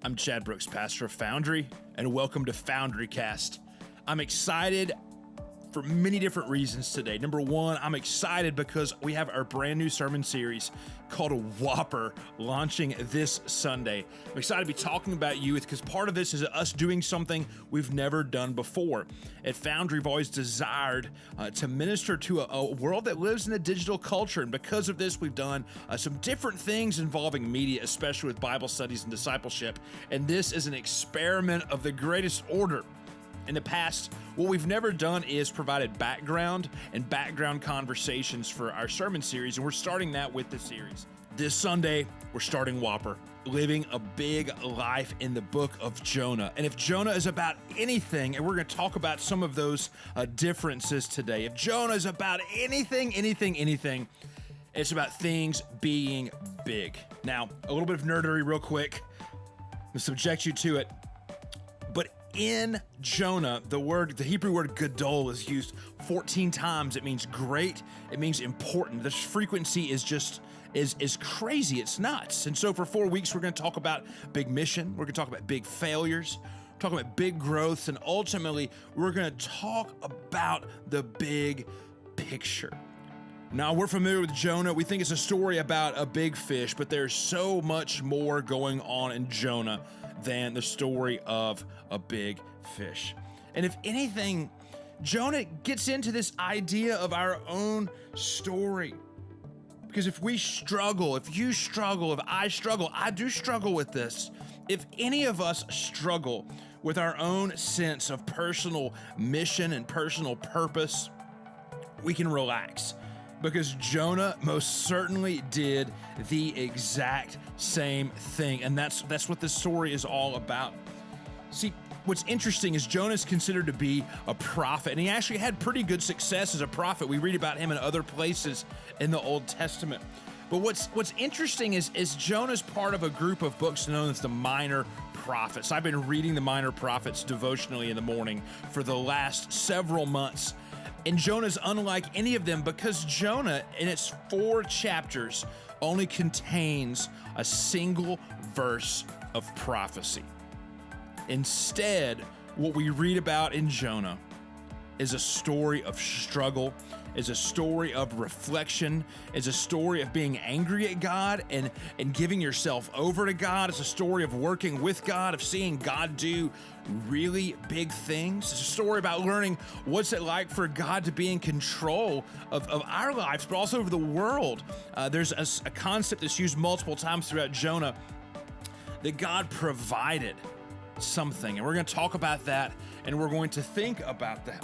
I'm Chad Brooks, pastor of Foundry, and welcome to Foundry Cast. I'm excited for many different reasons today. Number one, I'm excited because we have our brand new sermon series called Whopper launching this Sunday. I'm excited to be talking about youth because part of this is us doing something we've never done before. At Foundry, we've always desired to minister to a world that lives in a digital culture. And because of this, we've done some different things involving media, especially with Bible studies and discipleship. And this is an experiment of the greatest order. In the past, what we've never done is provided background and background conversations for our sermon series, and we're starting that with the series. This Sunday, we're starting Whopper, living a big life in the book of Jonah. And if Jonah is about anything, and we're going to talk about some of those differences today, if Jonah is about anything, it's about things being big. Now, a little bit of nerdery real quick. I'm going to subject you to it. But in Jonah, the Hebrew word gadol is used 14 times. It means great. It means important. This frequency is crazy. It's nuts. And so for 4 weeks, we're going to talk about big mission. We're going to talk about big failures, talk about big growths, and ultimately, we're going to talk about the big picture. Now, we're familiar with Jonah. We think it's a story about a big fish, but there's so much more going on in Jonah than the story of a big fish. And if anything, Jonah gets into this idea of our own story. Because if we struggle, if you struggle, if I struggle, I do struggle with this. If any of us struggle with our own sense of personal mission and personal purpose, we can relax. Because Jonah most certainly did the exact same thing. And that's what this story is all about. See, what's interesting is Jonah is considered to be a prophet, and he actually had pretty good success as a prophet. We read about him in other places in the Old Testament. But what's interesting is Jonah's part of a group of books known as the Minor Prophets. I've been reading the Minor Prophets devotionally in the morning for the last several months. And Jonah's unlike any of them because Jonah, in its 4 chapters, only contains a single verse of prophecy. Instead, what we read about in Jonah is a story of struggle, is a story of reflection, is a story of being angry at God and giving yourself over to God. It's a story of working with God, of seeing God do really big things. It's a story about learning what's it like for God to be in control of our lives, but also of the world. There's a concept that's used multiple times throughout Jonah that God provided something. And we're going to talk about that, and we're going to think about that.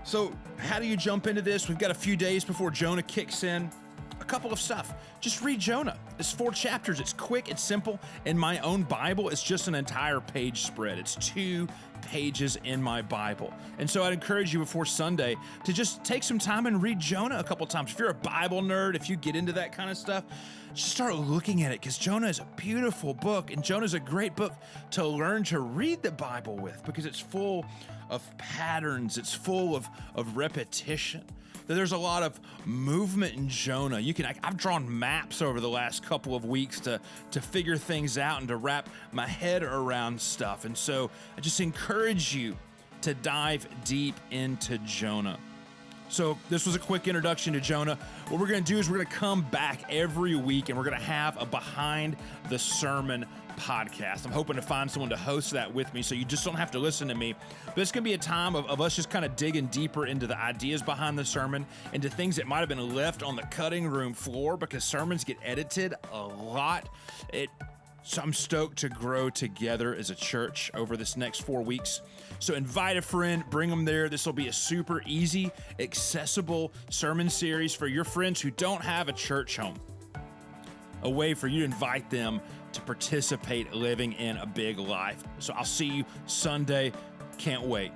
So how do you jump into this? We've got a few days before Jonah kicks in. A couple of stuff. Just read Jonah. It's 4 chapters. It's quick. It's simple. In my own Bible, it's just an entire page spread. It's 2 pages in my Bible. And so I'd encourage you before Sunday to just take some time and read Jonah a couple times. If you're a Bible nerd, if you get into that kind of stuff, just start looking at it because Jonah is a beautiful book, and Jonah is a great book to learn to read the Bible with because it's full of patterns. It's full of repetition. There's a lot of movement in Jonah. I've drawn maps over the last couple of weeks to figure things out and to wrap my head around stuff. And so I just encourage you to dive deep into Jonah. So this was a quick introduction to Jonah. What we're going to do is we're going to come back every week and we're going to have a Behind the Sermon podcast. I'm hoping to find someone to host that with me so you just don't have to listen to me. But it's going to be a time of us just kind of digging deeper into the ideas behind the sermon, into things that might have been left on the cutting room floor because sermons get edited a lot. So I'm stoked to grow together as a church over this next 4 weeks. So invite a friend, bring them there. This will be a super easy, accessible sermon series for your friends who don't have a church home. A way for you to invite them to participate living in a big life. So I'll see you Sunday. Can't wait.